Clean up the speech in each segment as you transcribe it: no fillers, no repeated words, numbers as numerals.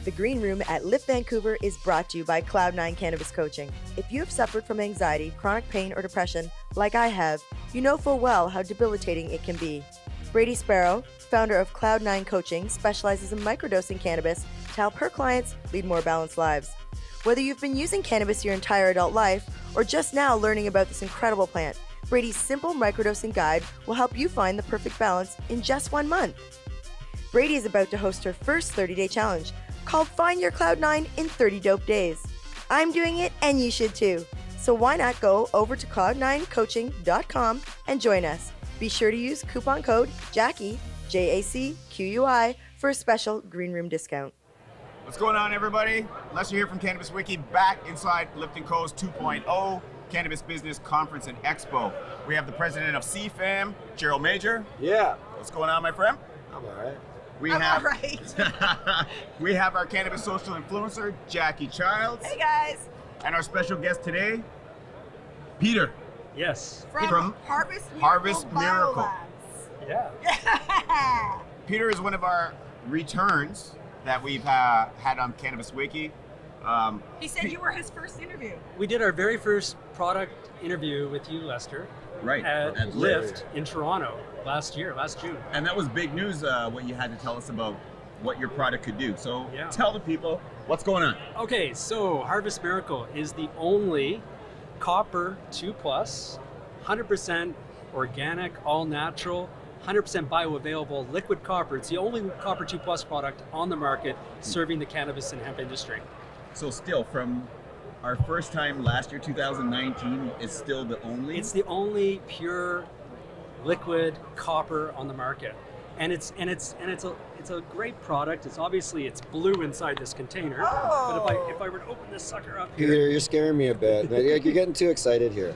The Green Room at Lift Vancouver is brought to you by Cloud9 Cannabis Coaching. If you have suffered from anxiety, chronic pain, or depression, like I have, you know full well how debilitating it can be. Brady Sparrow, founder of Cloud9 Coaching, specializes in microdosing cannabis to help her clients lead more balanced lives. Whether you've been using cannabis your entire adult life or just now learning about this incredible plant, Brady's simple microdosing guide will help you find the perfect balance in just 1 month. Brady is about to host her first 30-day challenge called Find Your Cloud9 in 30 Dope Days. I'm doing it and you should too. So why not go over to cloud9coaching.com and join us. Be sure to use coupon code JACQUI, JACQUI, for a special Green Room discount. What's going on, everybody? Lester here from Cannabis.Wiki, back inside Lift&Co's 2.0 Cannabis Business Conference and Expo. We have the president of CFAM, Gerald Major. Yeah. What's going on, my friend? I'm all right. All right. We have our cannabis social influencer, Jackie Childs. Hey guys. And our special guest today, Peter. Yes. From Harvest Miracle. Yeah. Peter is one of our returns that we've had on Cannabis.Wiki. He said you were his first interview. We did our very first product interview with you, Lester, Right. at Lift in Toronto last June. And that was big news, what you had to tell us about what your product could do. So Yeah. tell the people what's going on. Okay, so Harvest Miracle is the only copper 2+, 100% organic, all natural, 100% bioavailable liquid copper. It's the only copper 2+ product on the market serving the cannabis and hemp industry. So still, from our first time last year, 2019, is still the only? It's the only pure liquid copper on the market, and it's a great product. It's blue inside this container. Oh. But if I were to open this sucker up here, Peter, you're scaring me a bit. You're getting too excited here.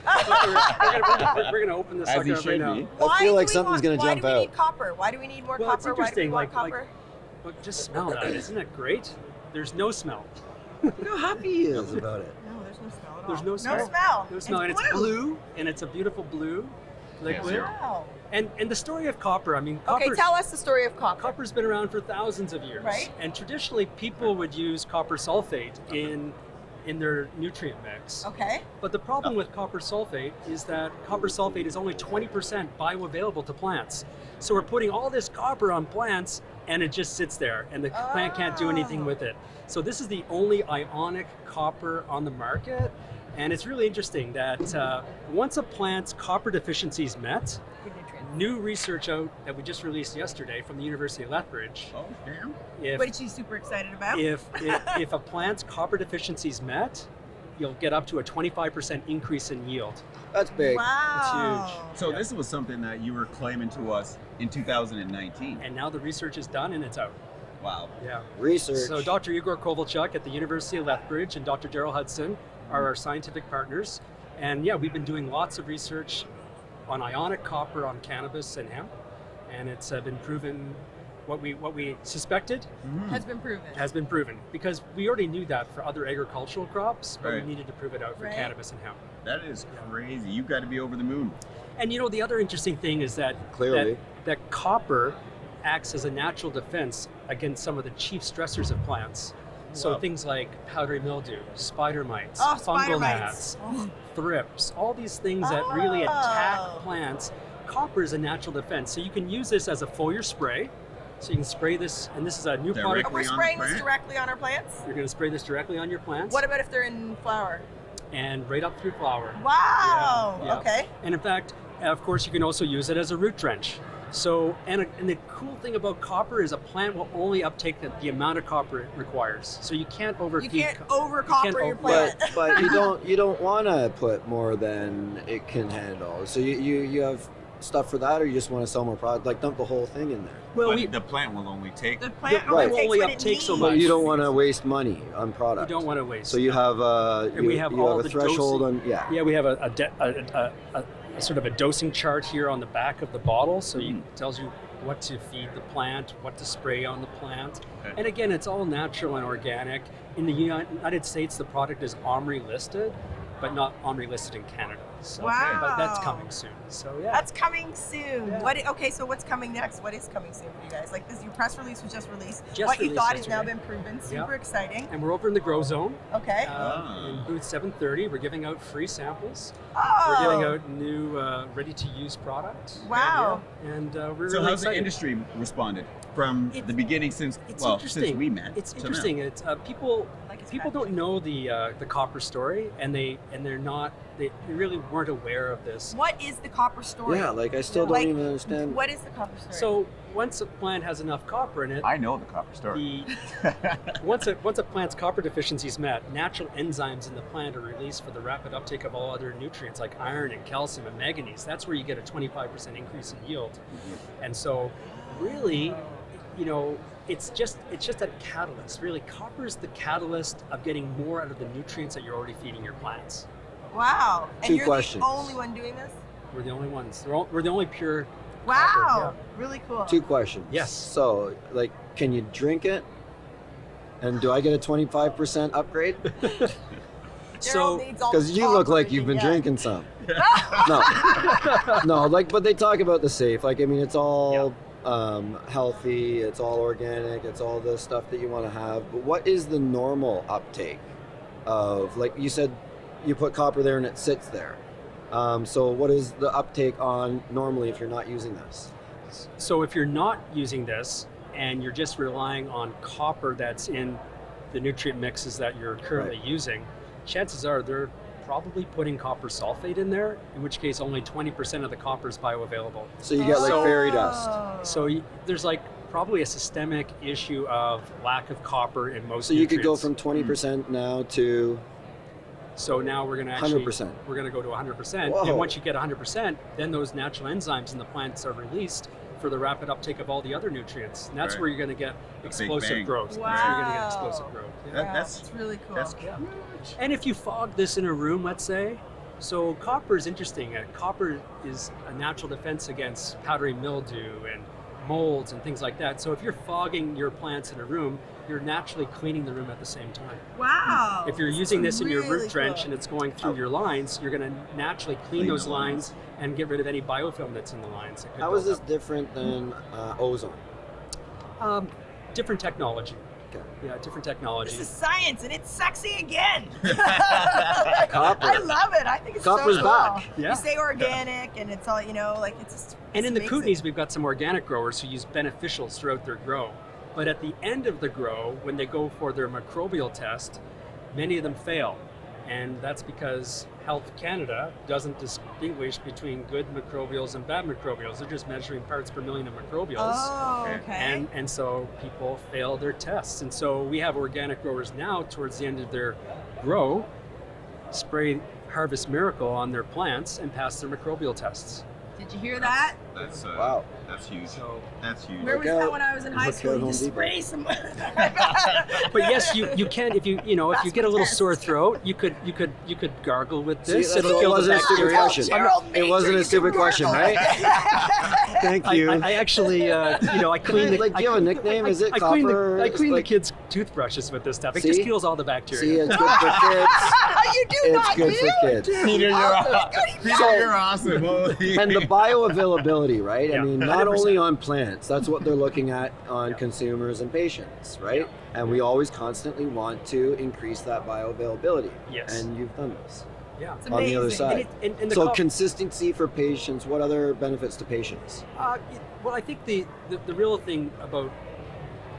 we're gonna open this As sucker he up should right now. be. I feel like something's going to jump Why do we out. need copper? Why do we need more Well, it's copper? Why do we interesting. want Like, copper? look, just smell that. Isn't it great? There's no smell. Look how happy he is about it. No, there's no smell at all. There's no smell. No smell. No smell, and it's blue, and it's a beautiful blue liquid. Yes, Wow. And the story of copper. I mean, Okay, copper's- tell us the story of copper. Copper's been around for thousands of years, Right. And traditionally, people would use copper sulfate in their nutrient mix. Okay. But the problem with copper sulfate is that copper sulfate is only 20% bioavailable to plants. So we're putting all this copper on plants, and it just sits there, and the plant can't do anything with it. So this is the only ionic copper on the market, and it's really interesting that once a plant's copper deficiency is met, Good nutrients. new research out that we just released yesterday from the University of Lethbridge. Oh, damn. If, What is she super excited about? if a plant's copper deficiency is met, you'll get up to a 25% increase in yield. That's big. Wow. It's So this was something that you were claiming to us in 2019. And now the research is done and it's out. Wow. Yeah. Research. So Dr. Igor Kovalchuk at the University of Lethbridge and Dr. Daryl Hudson are our scientific partners. And yeah, we've been doing lots of research on ionic copper on cannabis and hemp. And it's been proven, what we suspected Has been proven. has been proven, because we already knew that for other agricultural crops, but Right. we needed to prove it out for Right. cannabis and hemp. That is crazy. You've got to be over the moon. And you know, the other interesting thing is that Clearly. that copper acts as a natural defense against some of the chief stressors of plants. So Wow. things like powdery mildew, spider mites, Oh, fungal spider gnats, mites. Oh. thrips, all these things that really attack Oh. plants. Copper is a natural defense. So you can use this as a foliar spray. So you can spray this, and this is a new product. Oh, we're on the spraying this plant? directly on our plants? You're going to spray this directly on your plants. What about if they're in flower? And right up through flower. Wow. Yeah, yeah. Okay. And in fact, of course, you can also use it as a root drench. So, and the cool thing about copper is a plant will only uptake the amount of copper it requires. So you can't overfeed. You can't over copper your plant. But you don't want to put more than it can handle. So you have stuff for that, or you just want to sell more product? Like dump the whole thing in there. Well, But the plant will only take. The plant Yeah, right. only takes Only what it uptake so needs. much. But you don't want to waste money on you product. don't want to waste. So you have And we have you all have a the threshold dosing. on Yeah, we have a sort of a dosing chart here on the back of the bottle, so it tells you what to feed the plant, what to spray on the plant. Okay. And again, it's all natural and organic. In the United States, the product is OMRI listed, but not OMRI listed in Canada. So, Wow. but that's coming soon. So yeah. That's coming soon. Yeah. Okay, so what's coming next? What is coming soon for you guys? Like this, your press release was just released. Just what you released thought has now yesterday. been proven. Super Yeah. exciting. And we're over in the grow zone. Okay. In booth 730, we're giving out free samples. Oh. We're giving out new ready-to-use product. Wow. And we're So really how's the excited. industry responded from It's- the beginning since It's since interesting. we met? It's to now? interesting. It's people Like it's people don't know the copper story, and they're not they really weren't aware of this. What is the copper story? Yeah, like I still don't Like, even understand. What is the copper story? So once a plant has enough copper in it, I know the copper story. once a plant's copper deficiency is met, natural enzymes in the plant are released for the rapid uptake of all other nutrients like iron and calcium and manganese. That's where you get a 25% increase in yield. And so, really, it's just a catalyst. Really, copper is the catalyst of getting more out of the nutrients that you're already feeding your plants. wow. And Two you're questions. the only one doing this? We're the only ones. We're the only pure. Wow. Copper, Really cool. 2 questions. Yes. So, like, can you drink it? And do I get a 25% upgrade? Gerald So, needs all Because the you look copper like he you've can been get. drinking some. No, like, but they talk about the safe. Like, I mean, it's all healthy. It's all organic. It's all the stuff that you want to have. But what is the normal uptake of, like you said, you put copper there and it sits there. So what is the uptake on normally if you're not using this? So if you're not using this and you're just relying on copper that's in the nutrient mixes that you're currently using, chances are they're probably putting copper sulfate in there, in which case only 20% of the copper is bioavailable. So you get like Oh. fairy dust. So there's like probably a systemic issue of lack of copper in most So you could go nutrients. from 20% now to So now we're going to actually 100%. we're going to go to 100%. Whoa. And once you get 100%, then those natural enzymes in the plants are released for the rapid uptake of all the other nutrients. And that's Right. where you're going to get bang. explosive growth. That's where you're going to get explosive growth. Yeah. That- Wow, that's- really cool. That's Yeah. huge. And if you fog this in a room, let's say, so copper is interesting. Copper is a natural defense against powdery mildew and molds and things like that. So if you're fogging your plants in a room, you're naturally cleaning the room at the same time. Wow. If you're using this in your really root trench cool. and it's going through your lines, you're going to naturally clean Clean those the lines and get rid of any biofilm that's in the lines. that could how is build this different than ozone? up. Different technology. Okay. Yeah, different technology. This is science and it's sexy again. Copper. I love it. I think it's Copper's so cool. back. Yeah. You say organic and it's all, like it's just And it's in the amazing. Kootenays, we've got some organic growers who use beneficials throughout their grow. But at the end of the grow, when they go for their microbial test, many of them fail. And that's because Health Canada doesn't distinguish between good microbials and bad microbials. They're just measuring parts per million of microbials. Oh, Okay. okay. And so people fail their tests. And so we have organic growers now towards the end of their grow spray Harvest Miracle on their plants and pass their microbial tests. Did you hear that? That's Wow. That's huge. So, That's huge. Where was Look that out. when I was in high Look school? out, You Home just Depot. spray some. but yes, you can if you get a little test. sore throat, you could gargle with See, this. that's It'll what kill the wasn't a stupid bacteria. question. Gerald It Major, wasn't you a can stupid question, gargle. right? Thank you. I actually, I clean the. Like, do you have a nickname? Is it I clean copper? I clean Like- the kids' toothbrushes with this stuff. It See? just kills all the See, bacteria. it's good for kids. you do It's not good do. for kids. Peter, So- you're awesome. Holy. And the bioavailability, right? Yeah, I mean, not 100%. only on plants, that's what they're looking at on Yeah. consumers and patients, right? And we always constantly want to increase that bioavailability. Yes. And you've done this Yeah. It's on the other amazing. side. And the So cop- consistency for patients, what other benefits to patients? Well, I think the real thing about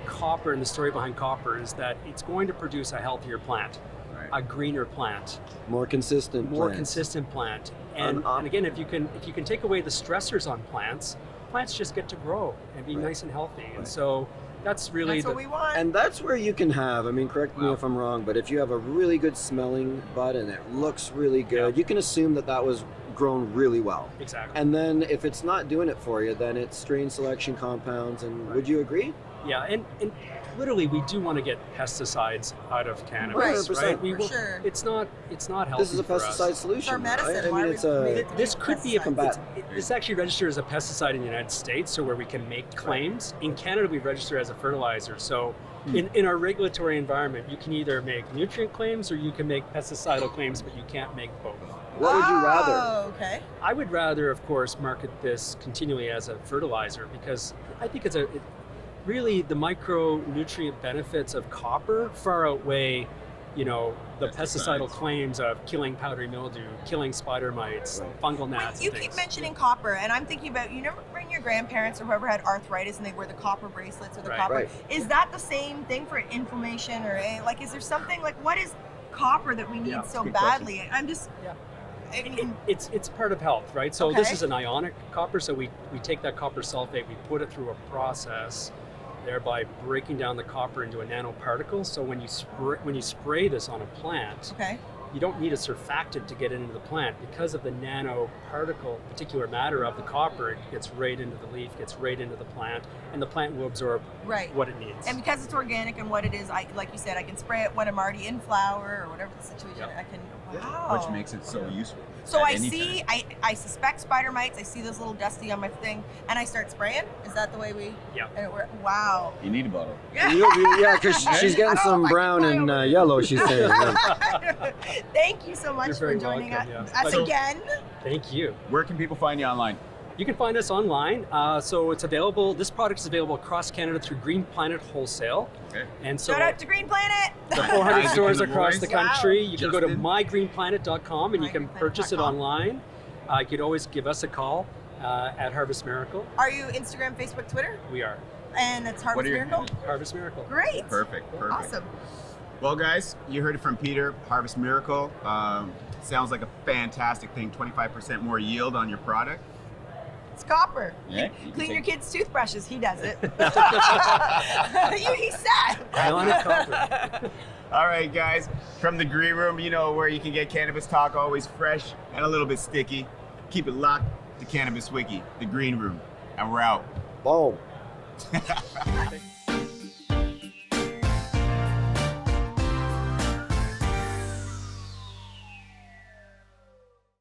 copper and the story behind copper is that it's going to produce a healthier plant, Right. a greener plant, More consistent more plants. consistent plant. And again, if you can take away the stressors on plants just get to grow and be Right. nice and healthy. And Right. so that's really That's what we want. And that's where you can have, I mean, correct me Wow. if I'm wrong, but if you have a really good smelling bud and it looks really good, Yeah. you can assume that that was grown really well. exactly. And then if it's not doing it for you, then it's strain selection compounds. And would you agree? Yeah, and literally we do want to get pesticides out of cannabis, Right, right? 100%. We For will, sure. it's not healthy. This is a for us. pesticide solution. For medicine, right? I why mean, would it's we a. make it This could be a pesticide? combat. It's actually registered as a pesticide in the United States, so where we can make claims. In Canada, we register as a fertilizer. So in our regulatory environment, you can either make nutrient claims or you can make pesticidal claims, but you can't make both. What would you rather? Oh, okay. I would rather, of course, market this continually as a fertilizer because I think really the micronutrient benefits of copper far outweigh, the pesticidal claims of killing powdery mildew, killing spider mites, fungal gnats. You and keep things. mentioning copper, and I'm thinking about, you never bring your grandparents or whoever had arthritis and they wear the copper bracelets or the Right. copper. Right. Is that the same thing for inflammation or like, is there something like, what is copper that we need Yeah, so good badly? I'm just, Yeah. I mean, It's part of health, right? So this Okay. is an ionic copper, so we take that copper sulfate, we put it through a process, thereby breaking down the copper into a nanoparticle. So when you spray this on a plant, okay. you don't need a surfactant to get it into the plant because of the nanoparticle, particular matter of the copper. It gets right into the leaf, gets right into the plant, and the plant will absorb Right. what it needs. And because it's organic and what it is, like you said, I can spray it when I'm already in flower or whatever the situation. Yep. I can. Wow. Which makes it so useful. So at I any see, time. I suspect spider mites. I see those little dusty on my thing, and I start spraying. Is that the way we? Yeah. And wow. You need a bottle. Yeah, because she's I getting don't some know if I brown can and yellow, she's saying. Yeah. Thank you so much You're for very joining welcome, us yeah. So- again. Thank you. Where can people find you online? You can find us online. So it's available. This product is available across Canada through Green Planet Wholesale. Okay. And so Shout out to Green Planet. the 400 Guys, stores and the across boys. the country. You can go to Justin. mygreenplanet.com and you can purchase it mygreenplanet.com. online. You could always give us a call at Harvest Miracle. Are you Instagram, Facebook, Twitter? We are And it's What Harvest are your Miracle. handles? Harvest Miracle. Great. Perfect. Awesome. Well, guys, you heard it from Peter, Harvest Miracle. Sounds like a fantastic thing. 25% more yield on your product. It's copper. Yeah, you can Clean your take- kids' toothbrushes. He does it. He said. Ionic copper. All right, guys, from the green room, you know where you can get cannabis talk, always fresh and a little bit sticky. Keep it locked to Cannabis Wiki, the green room, and we're out. Boom. Okay.